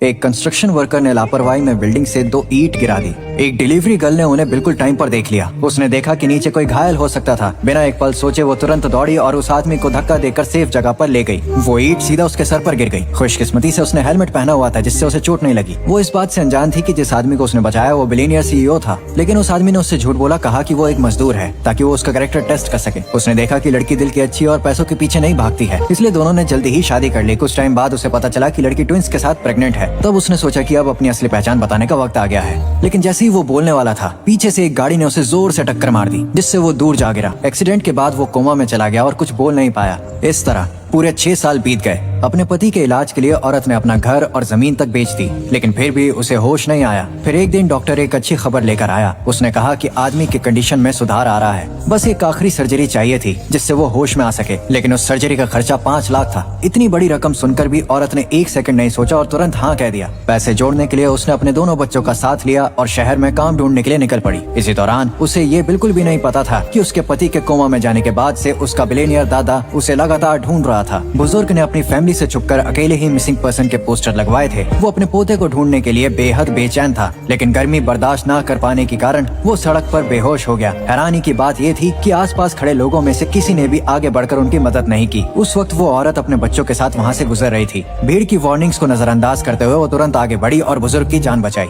एक construction worker ने लापरवाही में बिल्डिंग से 2 ईंट गिरा दी। एक डिलीवरी गर्ल ने उन्हें बिल्कुल टाइम पर देख लिया। उसने देखा कि नीचे कोई घायल हो सकता था। बिना एक पल सोचे वो तुरंत दौड़ी और उस आदमी को धक्का देकर सेफ जगह पर ले गई। वो ईंट सीधा उसके सर पर गिर गई। खुशकिस्मती से उसने हेलमेट पहना हुआ था, जिससे उसे चोट नहीं लगी। वो इस बात से अनजान थी कि जिस आदमी को उसने बचाया वो बिलियनियर CEO था, लेकिन उस आदमी ने उससे झूठ बोला, कहा कि वो एक मजदूर है ताकि वो उसका कैरेक्टर टेस्ट कर सके। उसने देखा कि लड़की दिल की अच्छी और पैसों के पीछे नहीं भागती है, इसलिए दोनों ने जल्दी ही शादी कर ली। कुछ टाइम बाद उसे पता चला कि लड़की ट्विंस के साथ प्रेग्नेंट है। तब उसने सोचा कि अब अपनी असली पहचान बताने का वक्त आ गया है। लेकिन जैसे ही वो बोलने वाला था, पीछे से एक गाड़ी ने उसे जोर से टक्कर मार दी, जिससे वो दूर जा गिरा। एक्सीडेंट के बाद वो कोमा में चला गया और कुछ बोल नहीं पाया। इस तरह पूरे 6 साल बीत गए। अपने पति के इलाज के लिए औरत ने अपना घर और जमीन तक बेच दी, लेकिन फिर भी उसे होश नहीं आया। फिर एक दिन डॉक्टर एक अच्छी खबर लेकर आया। उसने कहा कि आदमी की कंडीशन में सुधार आ रहा है, बस एक आखिरी सर्जरी चाहिए थी जिससे वो होश में आ सके। लेकिन उस सर्जरी का खर्चा 5 लाख था। इतनी बड़ी रकम सुनकर भी औरत ने एक सेकंड नहीं सोचा और तुरंत हाँ कह दिया। पैसे जोड़ने के लिए उसने अपने दोनों बच्चों का साथ लिया और शहर में काम ढूंढने के लिए निकल पड़ी। इसी दौरान उसे ये बिल्कुल भी नहीं पता था कि उसके पति के कोमा में जाने के बाद से उसका बिलियनियर दादा उसे लगातार ढूंढ रहा था। बुजुर्ग ने अपनी फैमिली से छुपकर अकेले ही मिसिंग पर्सन के पोस्टर लगवाए थे। वो अपने पोते को ढूंढने के लिए बेहद बेचैन था, लेकिन गर्मी बर्दाश्त न कर पाने के कारण वो सड़क पर बेहोश हो गया। हैरानी की बात ये थी कि आसपास खड़े लोगों में से किसी ने भी आगे बढ़कर उनकी मदद नहीं की। उस वक्त वो औरत अपने बच्चों के साथ वहाँ से गुजर रही थी। भीड़ की वार्निंग्स को नजरअंदाज करते हुए वो तुरंत आगे बढ़ी और बुजुर्ग की जान बचाई।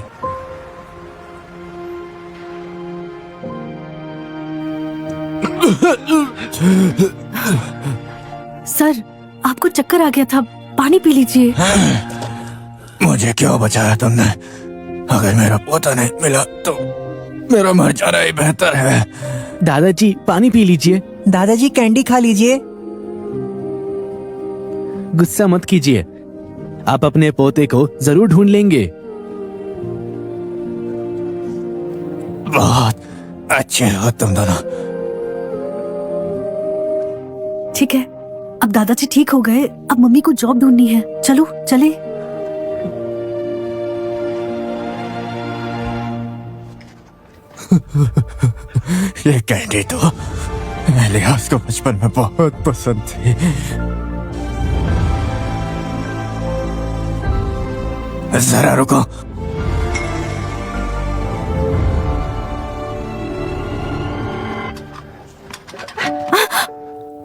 सर, आपको चक्कर आ गया था, पानी पी लीजिए। मुझे क्यों बचाया तुमने? अगर मेरा पोता नहीं मिला तो मेरा मर जाना ही बेहतर है। दादाजी पानी पी लीजिए। दादाजी कैंडी खा लीजिए। गुस्सा मत कीजिए, आप अपने पोते को जरूर ढूंढ लेंगे। बहुत अच्छे हो तुम दोनों। ठीक है, अब दादाजी ठीक हो गए, अब मम्मी को जॉब ढूंढनी है। चलो चले। ये कैंडी तो एलियास को बचपन में बहुत पसंद थी। जरा रुको।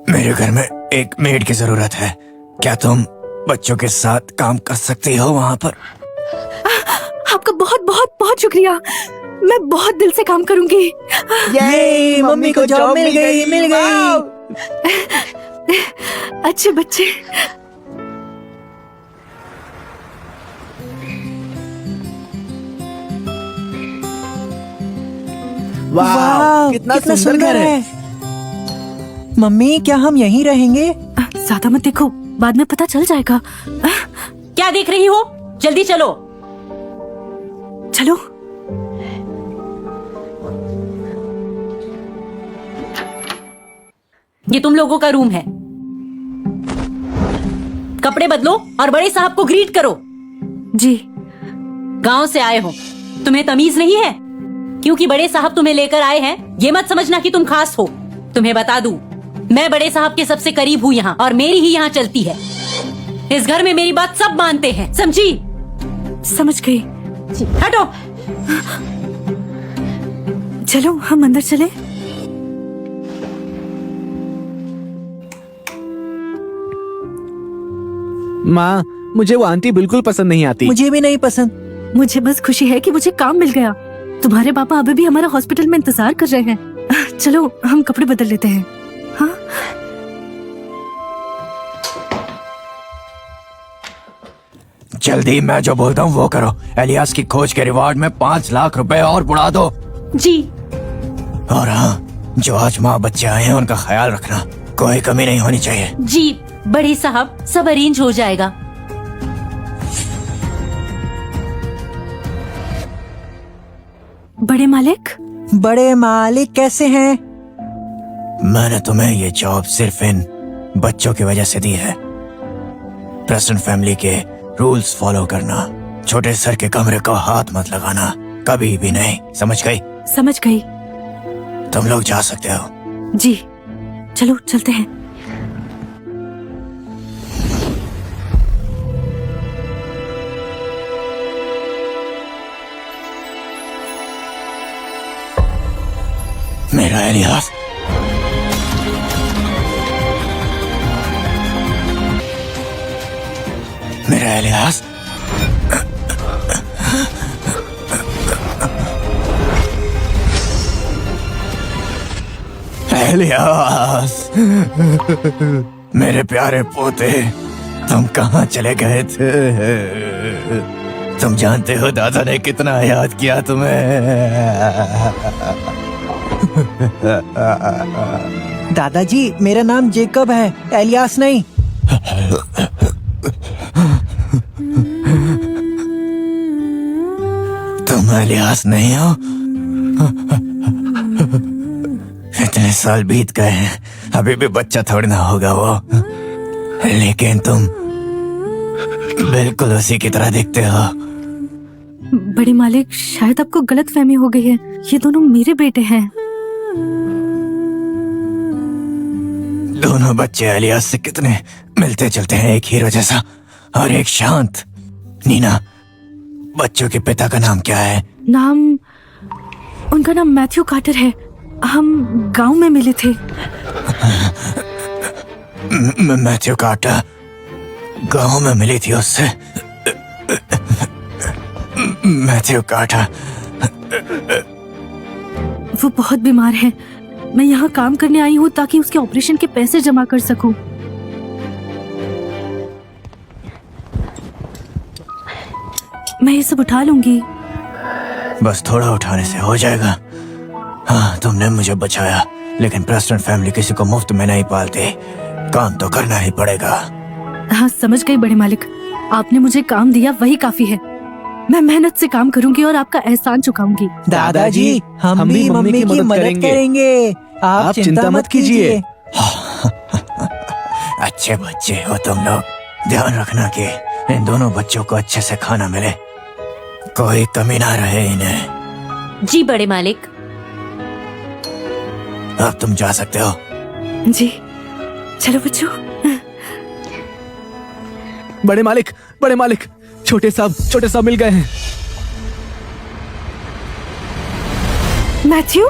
मेरे घर में एक मेड की जरूरत है। क्या तुम बच्चों के साथ काम कर सकती हो वहाँ पर? आपका बहुत बहुत बहुत शुक्रिया। मैं बहुत दिल से काम करूंगी। ये मम्मी को जॉब मिल गई, मिल गई। अच्छे बच्चे। वाह, कितना सुंदर घर है। मम्मी, क्या हम यहीं रहेंगे? ज्यादा मत देखो, बाद में पता चल जाएगा। क्या देख रही हो? जल्दी चलो। चलो। ये तुम लोगों का रूम है। कपड़े बदलो और बड़े साहब को ग्रीट करो। जी। गांव से आए हो, तुम्हें तमीज नहीं है? क्योंकि बड़े साहब तुम्हें लेकर आए हैं, ये मत समझना कि तुम खास हो। तुम्हें बता दूं, मैं बड़े साहब के सबसे करीब हूँ यहाँ, और मेरी ही यहाँ चलती है। इस घर में मेरी बात सब मानते हैं, समझी? समझ गई। हटो। चलो हम अंदर चले। माँ, मुझे वो आंटी बिल्कुल पसंद नहीं आती। मुझे भी नहीं पसंद। मुझे बस खुशी है कि मुझे काम मिल गया। तुम्हारे पापा अभी भी हमारा हॉस्पिटल में इंतजार कर रहे हैं। चलो हम कपड़े बदल लेते हैं। हाँ? जल्दी, मैं जो बोलता हूँ वो करो। एलियास की खोज के रिवॉर्ड में 5 लाख रुपए और बुढ़ा दो। जी। और हाँ, जो आज माँ बच्चे आए हैं उनका ख्याल रखना, कोई कमी नहीं होनी चाहिए। जी बड़े साहब, सब अरेंज हो जाएगा। बड़े मालिक। बड़े मालिक कैसे हैं? मैंने तुम्हें ये जॉब सिर्फ इन बच्चों की वजह से दी है। प्रेसिडेंट फैमिली के रूल्स फॉलो करना, छोटे सर के कमरे को हाथ मत लगाना, कभी भी नहीं, समझ गई? समझ गई। तुम लोग जा सकते हो। जी चलो चलते हैं। मेरा एलियास। मेरा एलियास। एलियास, मेरे प्यारे पोते, तुम कहाँ चले गए थे? तुम जानते हो दादा ने कितना याद किया तुम्हें। दादाजी, मेरा नाम जेकब है, एलियास नहीं। तुम एलियास नहीं हो? इतने साल बीत गए हैं, अभी भी बच्चा थोड़ी ना होगा वो। लेकिन तुम बिल्कुल उसी की तरह दिखते हो। बड़े मालिक, शायद आपको गलत फहमी हो गई है। ये दोनों मेरे बेटे हैं। दोनों बच्चे एलियास से कितने मिलते जुलते हैं, एक हीरो जैसा और एक शांत। नीना, बच्चों के पिता का नाम क्या है? उनका नाम मैथ्यू कार्टर है। हम गांव में मिले थे। मैथ्यू कार्टर गांव में मिली थी उससे? मैथ्यू कार्टर वो बहुत बीमार है। मैं यहाँ काम करने आई हूँ ताकि उसके ऑपरेशन के पैसे जमा कर सकूं। मैं ये सब उठा लूंगी। बस थोड़ा उठाने से हो जाएगा। हाँ, तुमने मुझे बचाया, लेकिन प्रेस्टन फैमिली किसी को मुफ्त में नहीं पालते। काम तो करना ही पड़ेगा। हाँ, समझ गई बड़े मालिक। आपने मुझे काम दिया, वही काफी है। मैं मेहनत से काम करूंगी और आपका एहसान चुकाऊंगी। दादाजी, हम भी मम्मी की मदद करेंगे। आप चिंता मत कीजिए। अच्छे बच्चे हो तुम लोग। ध्यान रखना कि इन दोनों बच्चों को अच्छे से खाना मिले, कोई कमी ना रहे इन्हें। जी बड़े मालिक। अब तुम जा सकते हो। जी, चलो बच्चों। बड़े मालिक, छोटे साहब मिल गए हैं। मैथ्यू,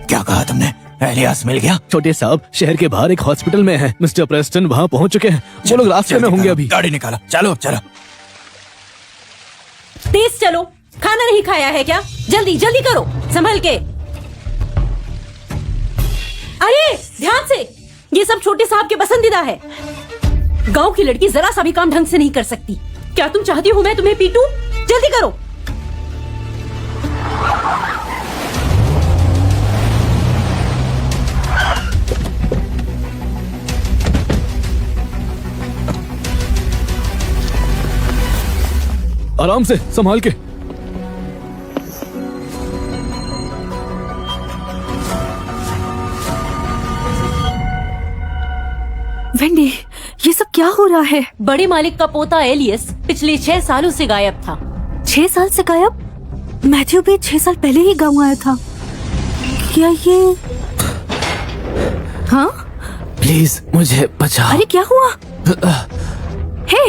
क्या कहा तुमने? एलियास मिल गया? छोटे साहब शहर के बाहर एक हॉस्पिटल में है। मिस्टर प्रेस्टन वहाँ पहुँच चुके हैं। वो लोग रास्ते में होंगे अभी। गाड़ी निकालो, चलो चलो। तेज चलो। खाना नहीं खाया है क्या? जल्दी जल्दी करो, संभल के। अरे ध्यान से, ये सब छोटे साहब के पसंदीदा है। गांव की लड़की जरा सा भी काम ढंग से नहीं कर सकती। क्या तुम चाहती हो मैं तुम्हें पीटूं? जल्दी करो। आराम से, संभाल के। वेंडी, ये सब क्या हो रहा है? बड़े मालिक का पोता एलियस पिछले 6 सालों से गायब था। 6 साल से गायब? मैथ्यू भी 6 साल पहले ही गाँव आया था। क्या ये? हाँ, प्लीज मुझे बचाओ। अरे क्या हुआ? हे,